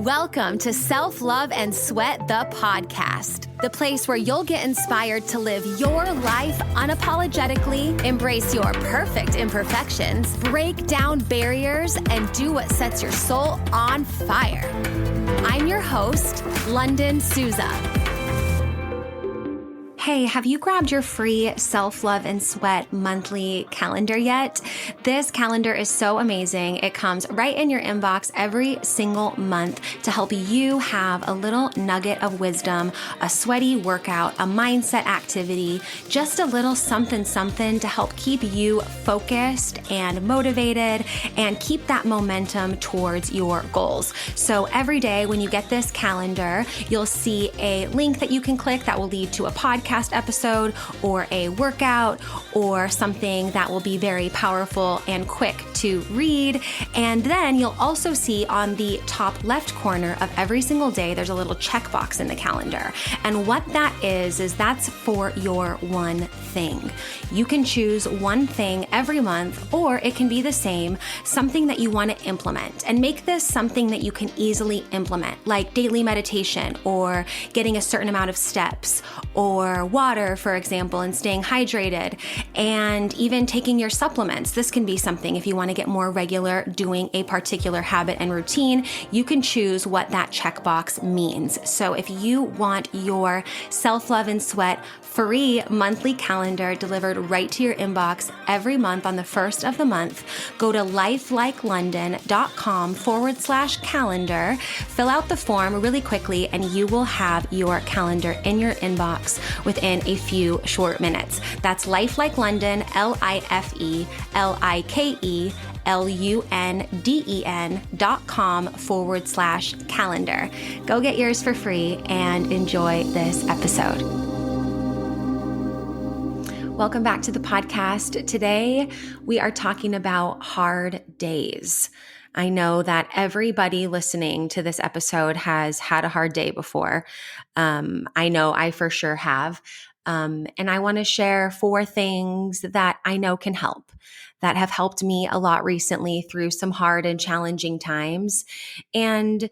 Welcome to Self-Love and Sweat, the podcast, the place where you'll get inspired to live your life unapologetically, embrace your perfect imperfections, break down barriers, and do what sets your soul on fire. I'm your host, Lunden Souza. Hey, have you grabbed your free Self-Love and Sweat monthly calendar yet? This calendar is so amazing. It comes right in your inbox every single month to help you have a little nugget of wisdom, a sweaty workout, a mindset activity, just a little something to help keep you focused and motivated and keep that momentum towards your goals. So every day when you get this calendar, you'll see a link that you can click that will lead to a podcast episode or a workout or something that will be very powerful and quick to read. And then you'll also see on the top left corner of every single day, there's a little checkbox in the calendar. And what that is that's for your one thing. You can choose one thing every month, or it can be the same, something that you want to implement, and make this something that you can easily implement, like daily meditation or getting a certain amount of steps or water, for example, and staying hydrated, and even taking your supplements. This can be something if you want to get more regular doing a particular habit and routine. You can choose what that checkbox means. So if you want your Self-Love and Sweat free monthly calendar delivered right to your inbox every month on the first of the month, go to lifelikeLondon.com/calendar, fill out the form really quickly, and you will have your calendar in your inbox within a few short minutes. That's lifelikeLondon, lifelikeLondon.com/calendar. Go get yours for free and enjoy this episode. Welcome back to the podcast. Today, we are talking about hard days. I know that everybody listening to this episode has had a hard day before. I know I for sure have. And I want to share 4 things that I know can help, that have helped me a lot recently through some hard and challenging times. And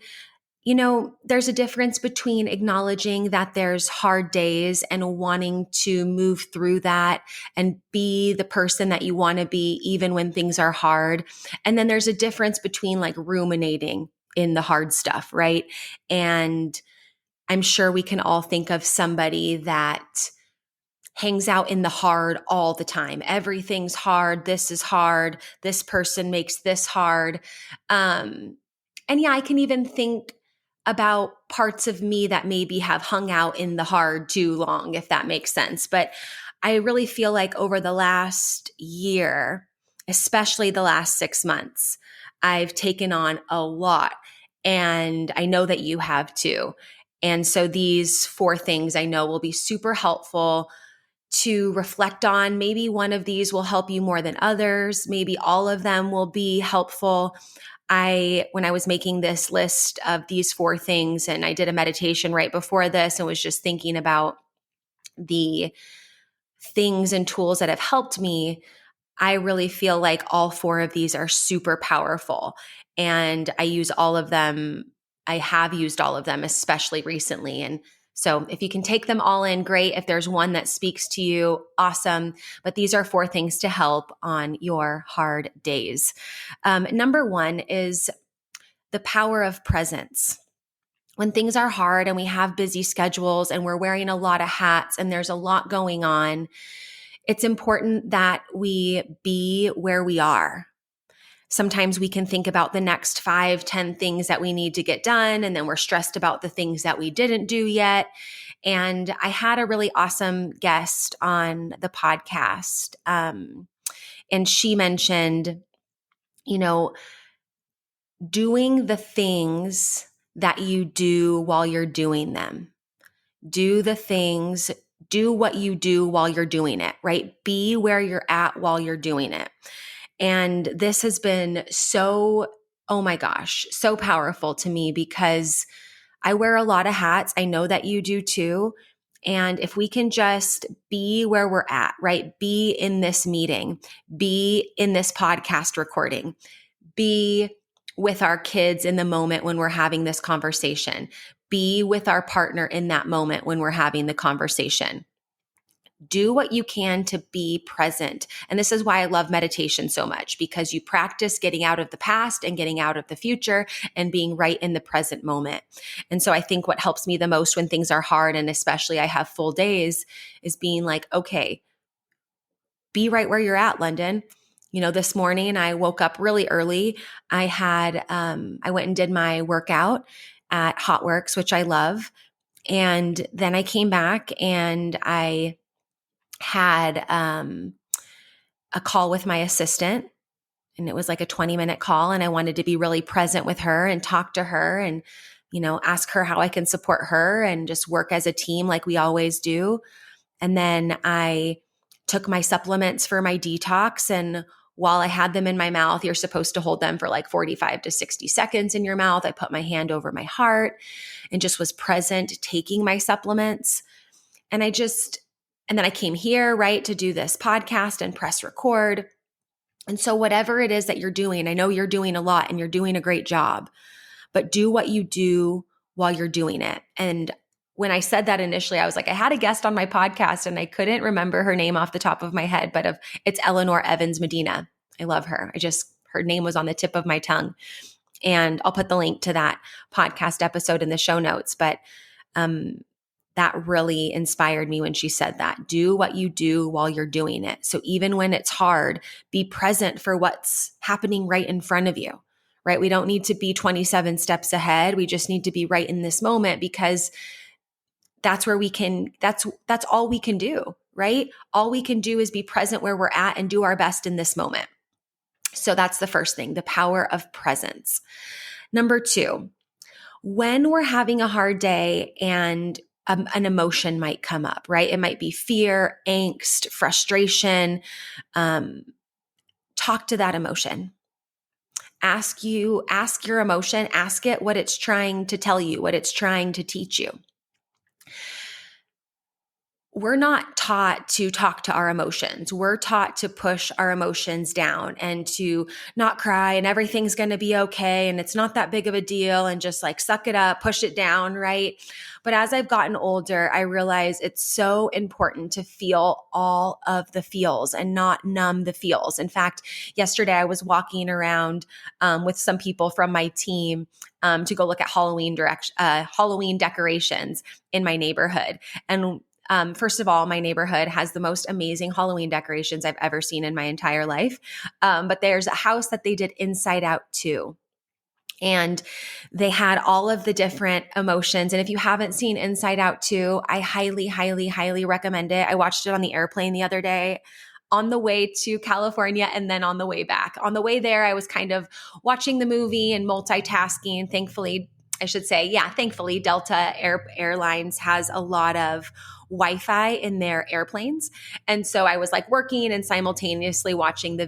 you know, there's a difference between acknowledging that there's hard days and wanting to move through that and be the person that you want to be even when things are hard. And then there's a difference between like ruminating in the hard stuff, right? And I'm sure we can all think of somebody that hangs out in the hard all the time. Everything's hard. This is hard. This person makes this hard. And yeah, I can even think about parts of me that maybe have hung out in the hard too long, if that makes sense. But I really feel like over the last year, especially the last 6 months, I've taken on a lot. And I know that you have too. And so these 4 things I know will be super helpful to reflect on. Maybe one of these will help you more than others. Maybe all of them will be helpful. When I was making this list of these 4 things, and I did a meditation right before this and was just thinking about the things and tools that have helped me, I really feel like all 4 of these are super powerful. And I use all of them. I have used all of them, especially recently. And so if you can take them all in, great. If there's one that speaks to you, awesome. But these are 4 things to help on your hard days. Number 1 is the power of presence. When things are hard and we have busy schedules and we're wearing a lot of hats and there's a lot going on, it's important that we be where we are. Sometimes we can think about the next 5, 10 things that we need to get done, and then we're stressed about the things that we didn't do yet. And I had a really awesome guest on the podcast, and she mentioned, doing the things that you do while you're doing them. Do what you do while you're doing it, right? Be where you're at while you're doing it. And this has been so powerful to me because I wear a lot of hats. I know that you do too. And if we can just be where we're at, right? Be in this meeting, be in this podcast recording, be with our kids in the moment when we're having this conversation. Be with our partner in that moment when we're having the conversation. Do what you can to be present. And this is why I love meditation so much, because you practice getting out of the past and getting out of the future and being right in the present moment. And so I think what helps me the most when things are hard, and especially I have full days, is being like, okay, be right where you're at, Lunden. This morning I woke up really early. I went and did my workout at Hotworks, which I love. And then I came back and I had a call with my assistant, and it was like a 20-minute call, and I wanted to be really present with her and talk to her and ask her how I can support her and just work as a team like we always do. And then I took my supplements for my detox, and while I had them in my mouth, you're supposed to hold them for like 45 to 60 seconds in your mouth. I put my hand over my heart and just was present taking my supplements. And then I came here, right, to do this podcast and press record. And so whatever it is that you're doing, I know you're doing a lot and you're doing a great job, but do what you do while you're doing it. And when I said that initially, I was like, I had a guest on my podcast and I couldn't remember her name off the top of my head, but it's Eleanor Evans Medina. I love her. Her name was on the tip of my tongue. And I'll put the link to that podcast episode in the show notes. But that really inspired me when she said that. Do what you do while you're doing it. So even when it's hard, be present for what's happening right in front of you, right? We don't need to be 27 steps ahead. We just need to be right in this moment, because that's where that's all we can do, right? All we can do is be present where we're at and do our best in this moment. So that's the first thing, the power of presence. Number 2, when we're having a hard day and an emotion might come up, right? It might be fear, angst, frustration. Talk to that emotion. Ask your emotion, ask it what it's trying to tell you, what it's trying to teach you. We're not taught to talk to our emotions. We're taught to push our emotions down and to not cry and everything's going to be okay and it's not that big of a deal and just like suck it up, push it down, right? But as I've gotten older, I realize it's so important to feel all of the feels and not numb the feels. In fact, yesterday I was walking around with some people from my team to go look at Halloween decorations in my neighborhood. And first of all, my neighborhood has the most amazing Halloween decorations I've ever seen in my entire life. But there's a house that they did Inside Out too. And they had all of the different emotions. And if you haven't seen Inside Out 2, I highly, highly, highly recommend it. I watched it on the airplane the other day on the way to California and then on the way back. On the way there, I was kind of watching the movie and multitasking. Thankfully, Delta Airlines has a lot of Wi-Fi in their airplanes. And so I was like working and simultaneously watching the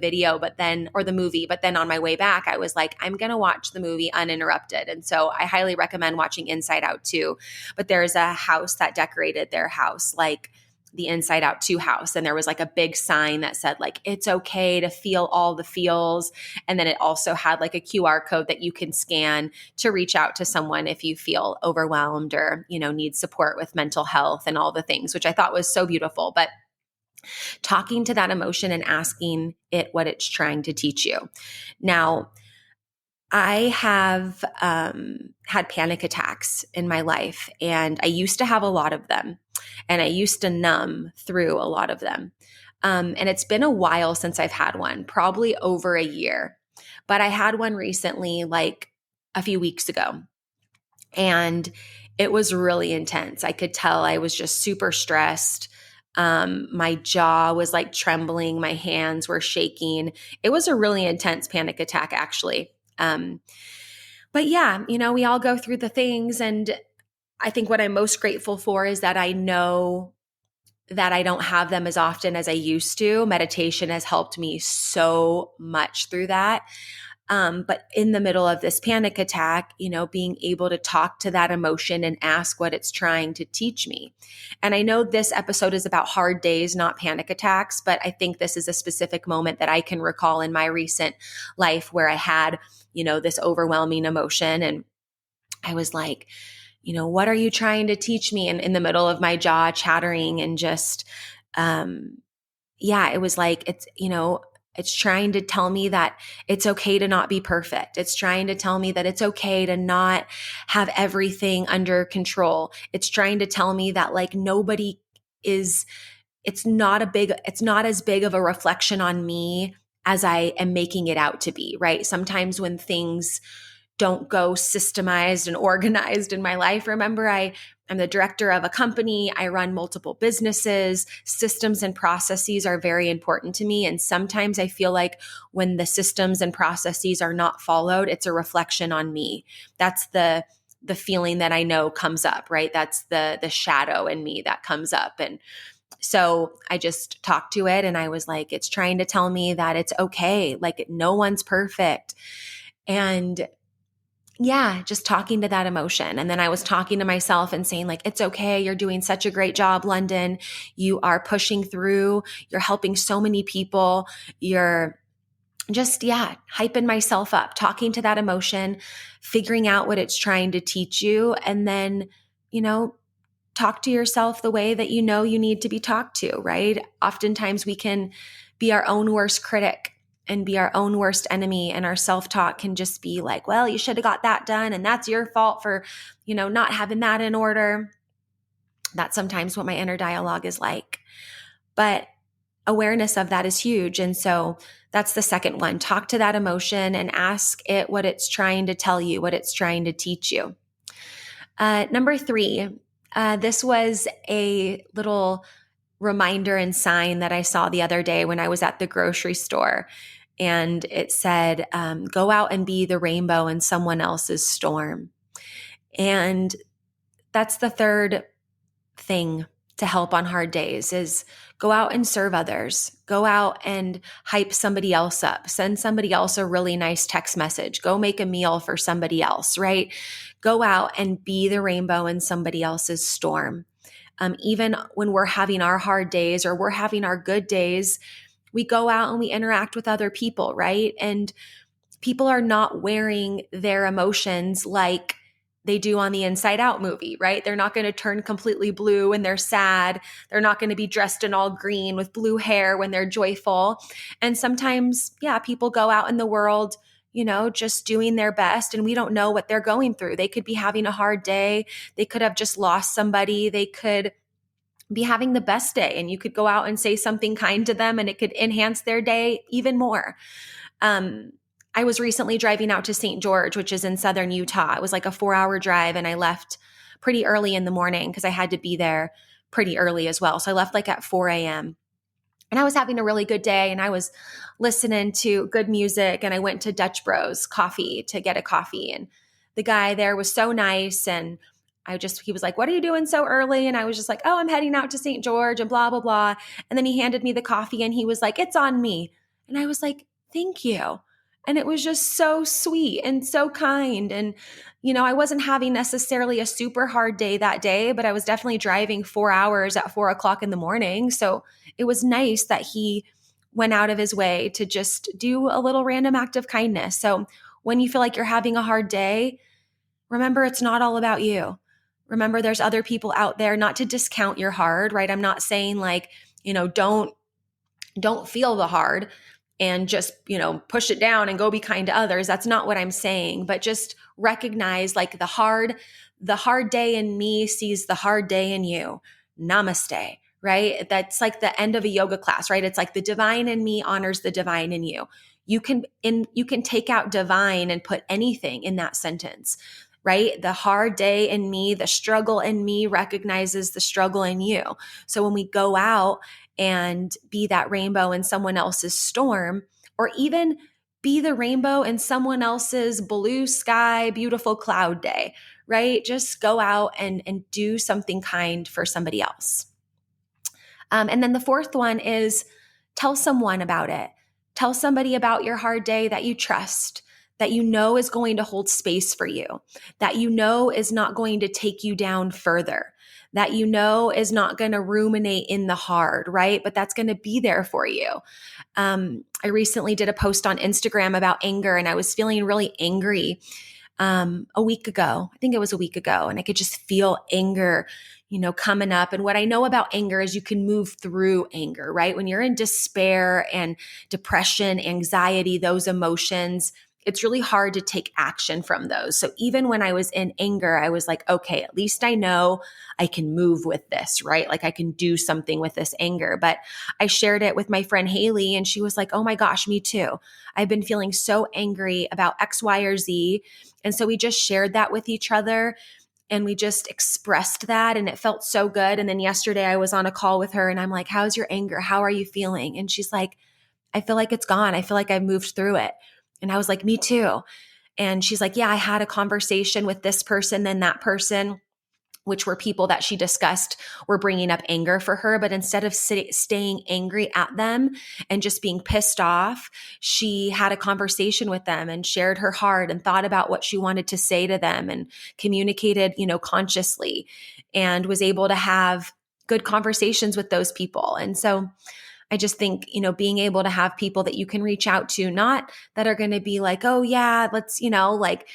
movie. But then on my way back, I was like, I'm going to watch the movie uninterrupted. And so I highly recommend watching Inside Out 2. But there's a house that decorated their house like the Inside Out 2 house. And there was like a big sign that said like, it's okay to feel all the feels. And then it also had like a QR code that you can scan to reach out to someone if you feel overwhelmed or, need support with mental health and all the things, which I thought was so beautiful. But talking to that emotion and asking it what it's trying to teach you. Now, I have had panic attacks in my life, and I used to have a lot of them, and I used to numb through a lot of them. And it's been a while since I've had one, probably over a year. But I had one recently, like a few weeks ago, and it was really intense. I could tell I was just super stressed. My jaw was like trembling. My hands were shaking. It was a really intense panic attack, actually. But yeah, we all go through the things. And I think what I'm most grateful for is that I know that I don't have them as often as I used to. Meditation has helped me so much through that. But in the middle of this panic attack, being able to talk to that emotion and ask what it's trying to teach me. And I know this episode is about hard days, not panic attacks, but I think this is a specific moment that I can recall in my recent life where I had, this overwhelming emotion. And I was like, what are you trying to teach me? And in the middle of my jaw chattering and just, it was like, it's trying to tell me that it's okay to not be perfect. It's trying to tell me that it's okay to not have everything under control. It's trying to tell me that like nobody is, it's not as big of a reflection on me as I am making it out to be, right? Sometimes when things don't go systemized and organized in my life. Remember, I'm the director of a company. I run multiple businesses. Systems and processes are very important to me. And sometimes I feel like when the systems and processes are not followed, it's a reflection on me. That's the feeling that I know comes up, right? That's the shadow in me that comes up. And so I just talked to it and I was like, it's trying to tell me that it's okay. Like no one's perfect. And just talking to that emotion. And then I was talking to myself and saying like, it's okay. You're doing such a great job, Lunden. You are pushing through. You're helping so many people. You're just, hyping myself up, talking to that emotion, figuring out what it's trying to teach you. And then, talk to yourself the way that you need to be talked to, right? Oftentimes we can be our own worst critic and be our own worst enemy. And our self-talk can just be like, well, you should have got that done. And that's your fault for, not having that in order. That's sometimes what my inner dialogue is like. But awareness of that is huge. And so that's the second one. Talk to that emotion and ask it what it's trying to tell you, what it's trying to teach you. Number 3, this was a little reminder and sign that I saw the other day when I was at the grocery store. And it said, go out and be the rainbow in someone else's storm. And that's the third thing to help on hard days is go out and serve others. Go out and hype somebody else up. Send somebody else a really nice text message. Go make a meal for somebody else, right? Go out and be the rainbow in somebody else's storm. Even when we're having our hard days or we're having our good days, we go out and we interact with other people, right? And people are not wearing their emotions like they do on the Inside Out movie, right? They're not going to turn completely blue when they're sad. They're not going to be dressed in all green with blue hair when they're joyful. And sometimes, people go out in the world, just doing their best, and we don't know what they're going through. They could be having a hard day. They could have just lost somebody. They could be having the best day, and you could go out and say something kind to them and it could enhance their day even more. I was recently driving out to St. George, which is in southern Utah. It was like a 4-hour drive, and I left pretty early in the morning because I had to be there pretty early as well. So I left like at 4 a.m. And I was having a really good day, and I was listening to good music, and I went to Dutch Bros Coffee to get a coffee. And the guy there was so nice, and he was like, what are you doing so early? And I was just like, oh, I'm heading out to St. George and blah, blah, blah. And then he handed me the coffee and he was like, it's on me. And I was like, thank you. And it was just so sweet and so kind. And, I wasn't having necessarily a super hard day that day, but I was definitely driving 4 hours at 4 o'clock in the morning. So it was nice that he went out of his way to just do a little random act of kindness. So when you feel like you're having a hard day, remember it's not all about you. Remember there's other people out there, not to discount your hard, right? I'm not saying like, don't feel the hard and just, push it down and go be kind to others. That's not what I'm saying, but just recognize like the hard day in me sees the hard day in you. Namaste, right? That's like the end of a yoga class, right? It's like the divine in me honors the divine in you. You can take out divine and put anything in that sentence, right? The hard day in me, the struggle in me recognizes the struggle in you. So when we go out and be that rainbow in someone else's storm, or even be the rainbow in someone else's blue sky, beautiful cloud day, right? Just go out and do something kind for somebody else. And then the fourth one is tell someone about it. Tell somebody about your hard day that you trust. that you know is going to hold space for you, that you know is not going to take you down further, that you know is not going to ruminate in the hard, right? But that's going to be there for you. I recently did a post on Instagram about anger, and I was feeling really angry a week ago. I think it was a week ago, and I could just feel anger, coming up. And what I know about anger is you can move through anger, right? When you're in despair and depression, anxiety, those emotions, it's really hard to take action from those. So even when I was in anger, I was like, okay, at least I know I can move with this, right? Like I can do something with this anger. But I shared it with my friend Haley, and she was like, oh my gosh, me too. I've been feeling so angry about X, Y, or Z. And so we just shared that with each other, and we just expressed that, and it felt so good. And then yesterday I was on a call with her, and I'm like, how's your anger? How are you feeling? And she's like, I feel like it's gone. I feel like I've moved through it. And I was like, me too. And she's like, yeah, I had a conversation with this person, then that person, which were people that she discussed were bringing up anger for her. But instead of staying angry at them and just being pissed off, she had a conversation with them and shared her heart and thought about what she wanted to say to them and communicated, consciously, and was able to have good conversations with those people. And so I just think, being able to have people that you can reach out to, not that are going to be like, oh yeah, let's, like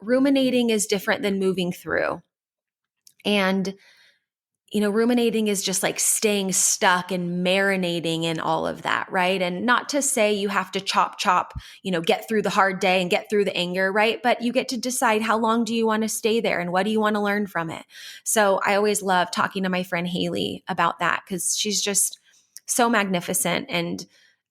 ruminating is different than moving through. And, ruminating is just like staying stuck and marinating in all of that, right? And not to say you have to chop, get through the hard day and get through the anger, right? But you get to decide how long do you want to stay there and what do you want to learn from it? So I always love talking to my friend Haley about that because she's just so magnificent. And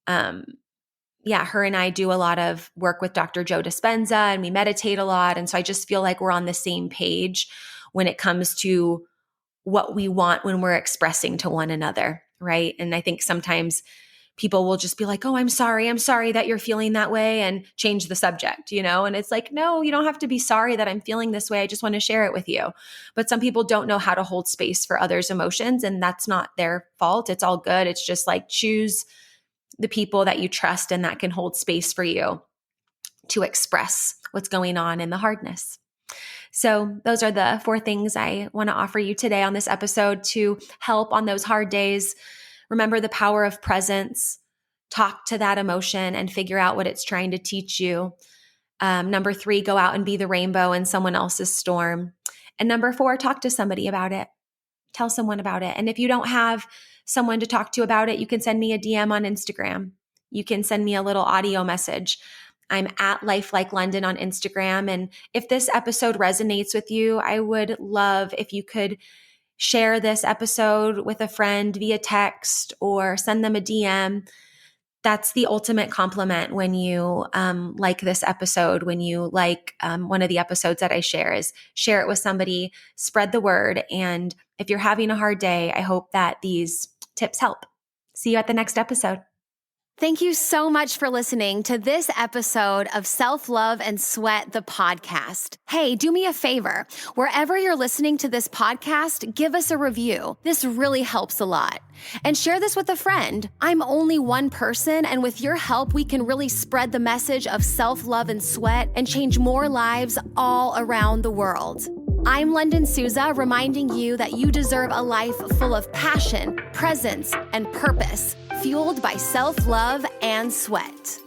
her and I do a lot of work with Dr. Joe Dispenza, and we meditate a lot. And so I just feel like we're on the same page when it comes to what we want when we're expressing to one another, right? And I think sometimes people will just be like, oh, I'm sorry that you're feeling that way, and change the subject, and it's like, no, you don't have to be sorry that I'm feeling this way. I just want to share it with you. But some people don't know how to hold space for others' emotions, and that's not their fault. It's all good. It's just like choose the people that you trust and that can hold space for you to express what's going on in the hardness. So those are the 4 things I want to offer you today on this episode to help on those hard days. Remember the power of presence. Talk to that emotion and figure out what it's trying to teach you. Number 3, go out and be the rainbow in someone else's storm. And number 4, talk to somebody about it. Tell someone about it. And if you don't have someone to talk to about it, you can send me a DM on Instagram. You can send me a little audio message. I'm at Life Like Lunden on Instagram. And if this episode resonates with you, I would love if you could share this episode with a friend via text or send them a DM. That's the ultimate compliment when you like this episode, when you like one of the episodes that I share, is share it with somebody, spread the word. And if you're having a hard day, I hope that these tips help. See you at the next episode. Thank you so much for listening to this episode of Self-Love and Sweat, the podcast. Hey, do me a favor. Wherever you're listening to this podcast, give us a review. This really helps a lot. And share this with a friend. I'm only one person, and with your help, we can really spread the message of self-love and sweat and change more lives all around the world. I'm Lunden Souza, reminding you that you deserve a life full of passion, presence, and purpose, fueled by self-love and sweat.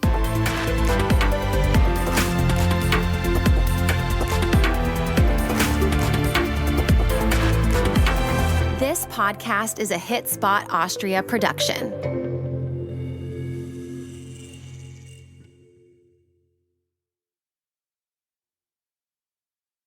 This podcast is a Hit Spot Austria production.